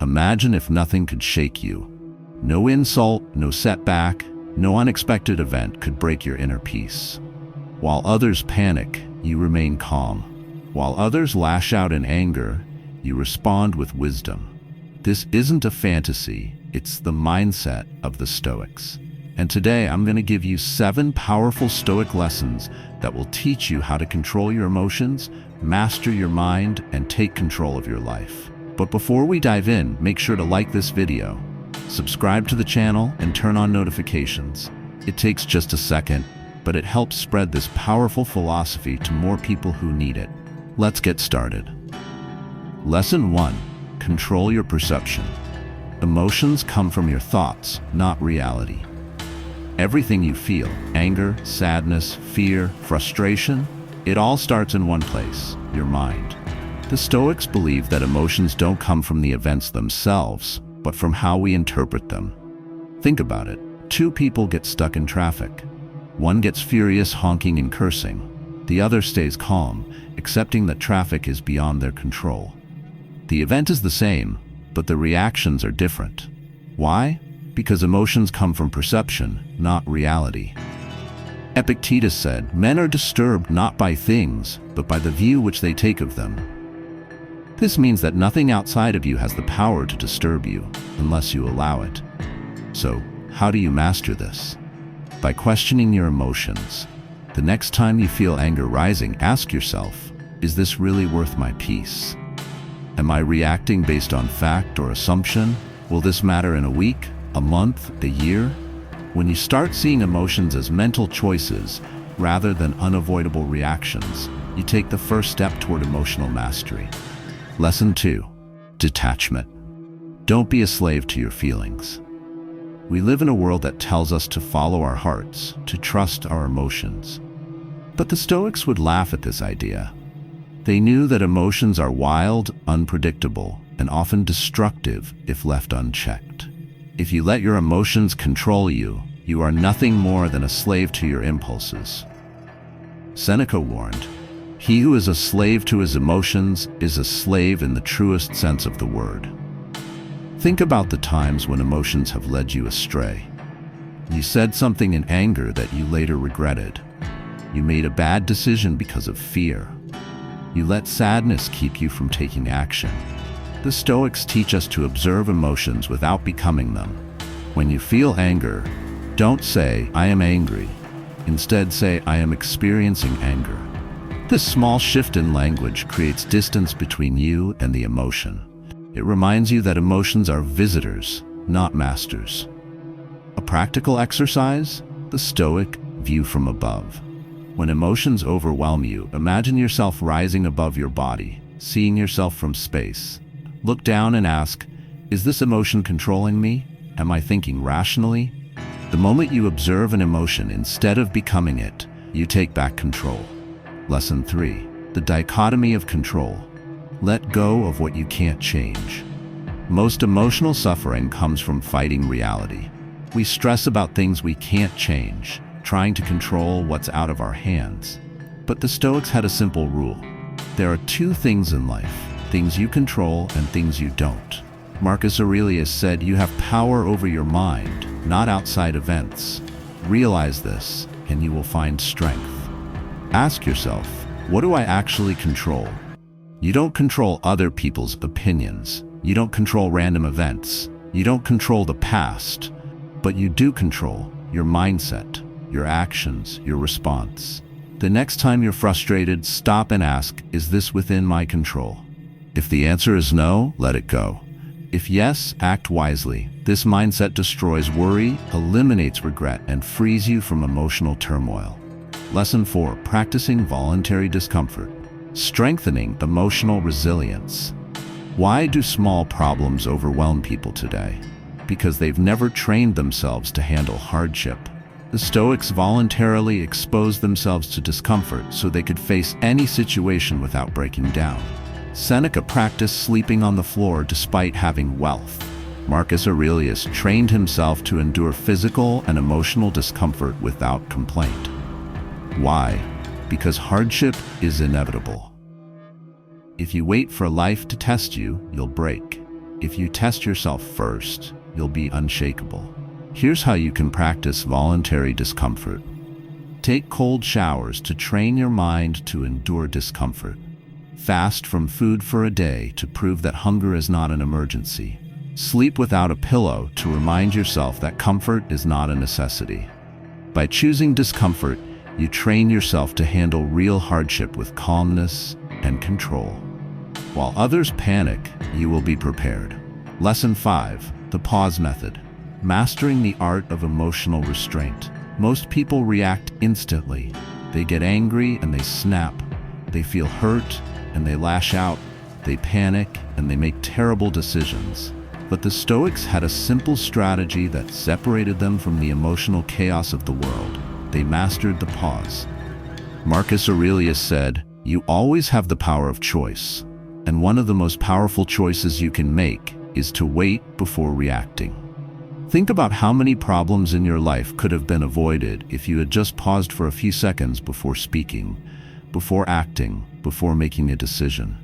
Imagine if nothing could shake you. No insult, no setback, no unexpected event could break your inner peace. While others panic, you remain calm. While others lash out in anger, you respond with wisdom. This isn't a fantasy, it's the mindset of the Stoics. And today I'm going to give you 7 powerful Stoic lessons that will teach you how to control your emotions, master your mind, and take control of your life. But before we dive in, make sure to like this video, subscribe to the channel, and turn on notifications. It takes just a second, but it helps spread this powerful philosophy to more people who need it. Let's get started. Lesson 1. Control your perception. Emotions come from your thoughts, not reality. Everything you feel, anger, sadness, fear, frustration, it all starts in one place, your mind. The Stoics believe that emotions don't come from the events themselves, but from how we interpret them. Think about it. 2 people get stuck in traffic. One gets furious, honking and cursing. The other stays calm, accepting that traffic is beyond their control. The event is the same, but the reactions are different. Why? Because emotions come from perception, not reality. Epictetus said, "Men are disturbed not by things, but by the view which they take of them." This means that nothing outside of you has the power to disturb you, unless you allow it. So, how do you master this? By questioning your emotions. The next time you feel anger rising, ask yourself, is this really worth my peace? Am I reacting based on fact or assumption? Will this matter in a week, a month, a year? When you start seeing emotions as mental choices rather than unavoidable reactions, you take the first step toward emotional mastery. Lesson 2. Detachment. Don't be a slave to your feelings. We live in a world that tells us to follow our hearts, to trust our emotions. But the Stoics would laugh at this idea. They knew that emotions are wild, unpredictable, and often destructive if left unchecked. If you let your emotions control you, you are nothing more than a slave to your impulses. Seneca warned, "He who is a slave to his emotions is a slave in the truest sense of the word." Think about the times when emotions have led you astray. You said something in anger that you later regretted. You made a bad decision because of fear. You let sadness keep you from taking action. The Stoics teach us to observe emotions without becoming them. When you feel anger, don't say, "I am angry." Instead, say, "I am experiencing anger." This small shift in language creates distance between you and the emotion. It reminds you that emotions are visitors, not masters. A practical exercise? The Stoic view from above. When emotions overwhelm you, imagine yourself rising above your body, seeing yourself from space. Look down and ask, is this emotion controlling me? Am I thinking rationally? The moment you observe an emotion instead of becoming it, you take back control. Lesson 3. The dichotomy of control. Let go of what you can't change. Most emotional suffering comes from fighting reality. We stress about things we can't change, trying to control what's out of our hands. But the Stoics had a simple rule. There are 2 things in life. Things you control and things you don't. Marcus Aurelius said you have power over your mind, not outside events. Realize this, and you will find strength. Ask yourself, what do I actually control? You don't control other people's opinions. You don't control random events. You don't control the past. But you do control your mindset, your actions, your response. The next time you're frustrated, stop and ask, is this within my control? If the answer is no, let it go. If yes, act wisely. This mindset destroys worry, eliminates regret, and frees you from emotional turmoil. Lesson 4. Practicing voluntary discomfort. Strengthening emotional resilience. Why do small problems overwhelm people today? Because they've never trained themselves to handle hardship. The Stoics voluntarily exposed themselves to discomfort so they could face any situation without breaking down. Seneca practiced sleeping on the floor despite having wealth. Marcus Aurelius trained himself to endure physical and emotional discomfort without complaint. Why? Because hardship is inevitable. If you wait for life to test you, you'll break. if you test yourself first, you'll be unshakable. Here's how you can practice voluntary discomfort. Take cold showers to train your mind to endure discomfort. Fast from food for a day to prove that hunger is not an emergency. Sleep without a pillow to remind yourself that comfort is not a necessity. By choosing discomfort, you train yourself to handle real hardship with calmness and control. While others panic, you will be prepared. Lesson 5. The pause method. Mastering the art of emotional restraint. Most people react instantly. They get angry and they snap. They feel hurt and they lash out. They panic and they make terrible decisions. But the Stoics had a simple strategy that separated them from the emotional chaos of the world. They mastered the pause. Marcus Aurelius said, "You always have the power of choice, and one of the most powerful choices you can make is to wait before reacting." Think about how many problems in your life could have been avoided if you had just paused for a few seconds before speaking, before acting, before making a decision.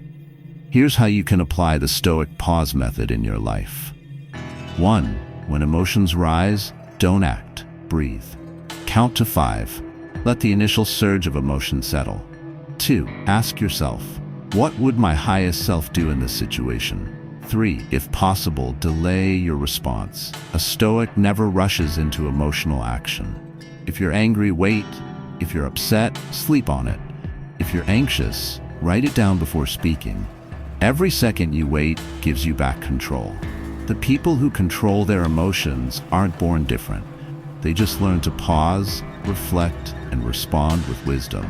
Here's how you can apply the Stoic pause method in your life. 1. When emotions rise, don't act, breathe. Count to 5. Let the initial surge of emotion settle. 2. Ask yourself, what would my highest self do in this situation? 3. If possible, delay your response. A Stoic never rushes into emotional action. If you're angry, wait. If you're upset, sleep on it. If you're anxious, write it down before speaking. Every second you wait gives you back control. The people who control their emotions aren't born different. They just learn to pause, reflect, and respond with wisdom.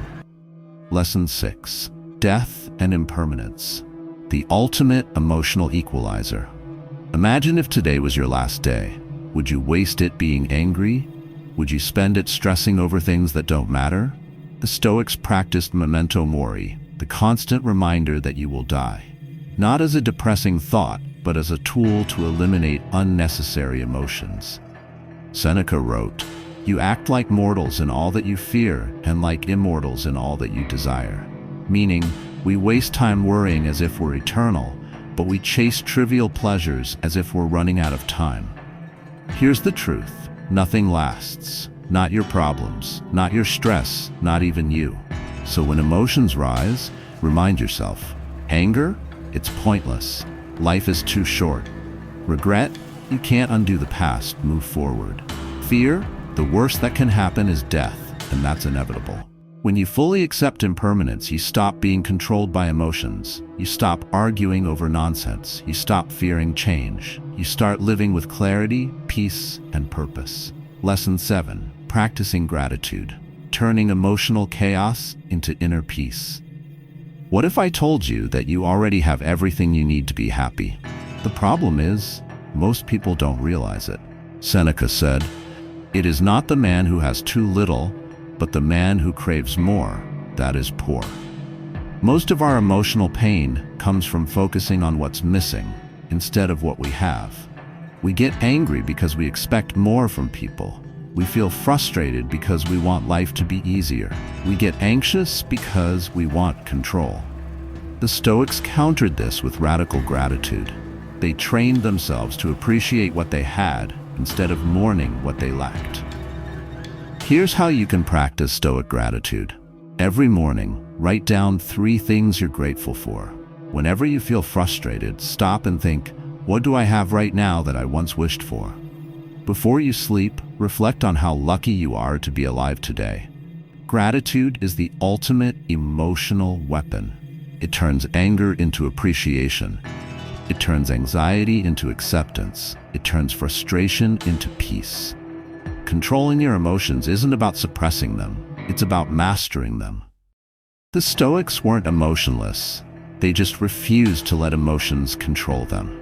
Lesson 6. Death and impermanence. The ultimate emotional equalizer. Imagine if today was your last day. Would you waste it being angry? Would you spend it stressing over things that don't matter? The Stoics practiced memento mori, the constant reminder that you will die. Not as a depressing thought, but as a tool to eliminate unnecessary emotions. Seneca wrote, "You act like mortals in all that you fear, and like immortals in all that you desire." Meaning, we waste time worrying as if we're eternal, but we chase trivial pleasures as if we're running out of time. Here's the truth: nothing lasts. Not your problems, not your stress, not even you. So when emotions rise, remind yourself, anger? It's pointless. Life is too short. Regret? You can't undo the past, move forward. Fear? The worst that can happen is death, and that's inevitable. When you fully accept impermanence, you stop being controlled by emotions. You stop arguing over nonsense. You stop fearing change. You start living with clarity, peace, and purpose. Lesson 7. Practicing gratitude. Turning emotional chaos into inner peace. What if I told you that you already have everything you need to be happy? The problem is, most people don't realize it. Seneca said, "It is not the man who has too little, but the man who craves more, that is poor." Most of our emotional pain comes from focusing on what's missing instead of what we have. We get angry because we expect more from people. We feel frustrated because we want life to be easier. We get anxious because we want control. The Stoics countered this with radical gratitude. They trained themselves to appreciate what they had instead of mourning what they lacked. Here's how you can practice Stoic gratitude. Every morning, write down 3 things you're grateful for. Whenever you feel frustrated, stop and think, what do I have right now that I once wished for? Before you sleep, reflect on how lucky you are to be alive today. Gratitude is the ultimate emotional weapon. It turns anger into appreciation. It turns anxiety into acceptance. It turns frustration into peace. Controlling your emotions isn't about suppressing them. It's about mastering them. The Stoics weren't emotionless. They just refused to let emotions control them.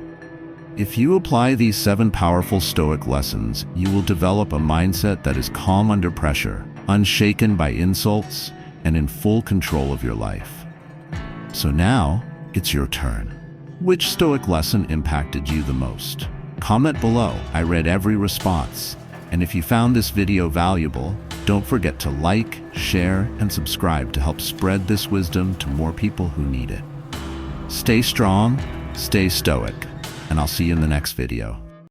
If you apply these 7 powerful Stoic lessons, you will develop a mindset that is calm under pressure, unshaken by insults, and in full control of your life. So now, it's your turn. Which Stoic lesson impacted you the most? Comment below. I read every response. And if you found this video valuable, don't forget to like, share, and subscribe to help spread this wisdom to more people who need it. Stay strong, stay stoic. and I'll see you in the next video.